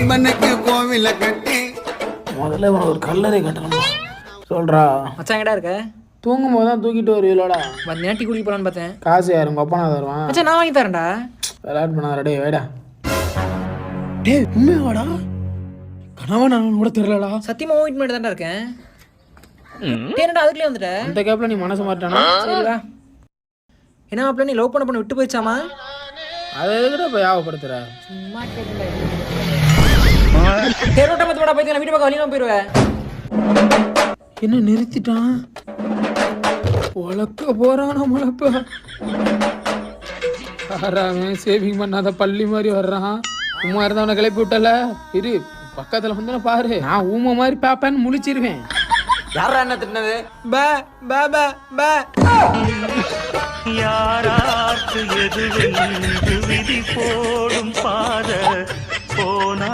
கம்பனுக்கு கோவில கட்டி முதல்ல ஒரு கல்லறை கட்டணுமா சொல்றா மச்சான் எங்கடா இருக்க? தூங்கும் போது தான் தூக்கிட்டு வருவீங்களோடா. வந்தேன் டீ குடிக்க போலான்னு பார்த்தேன். காசு யாரு உங்க அப்பா நான் தருவான். மச்சான் நான் வாங்கி தரேன்டா. விளையாட் பண்ணாத டேய் வேடா. டேய் உண்மையாடா? கனவா நான் கூட தெரியலடா. சத்தியமா வெயிட் பண்ணிட்டு தான்டா இருக்கேன். என்னடா அதுக்குள்ளே வந்துட்ட? இந்த கேப்ல நீ மனசு மாட்டானா? சரிடா. என்ன மாப்பிள்ள நீ லவ் பண்ண விட்டு போயிச்சாமா? அதை எதுக்கிட்ட போய் யாவப்படுத்துற? சும்மா கேட்டேன்டா. தேரோட்ட மத்தோட போய் நான் வீட்டு பக்கம் வழியா போயிடுவேன். என்ன நிறுத்திட்டான்? உழக்க போறான் நம்மளப்ப. ஆறாமே சேவிங் பண்ணாத பள்ளி மாதிரி வர்றான். உமா இருந்தவனை கிளப்பி விட்டல இரு பக்கத்துல வந்து பாரு. நான் ஊமை மாதிரி பாப்பேன்னு முழிச்சிருவேன். யாரா என்ன தின்னது? பே பே பே பே. யாராத்து எதுவென்று விதி போடும் பாத போனா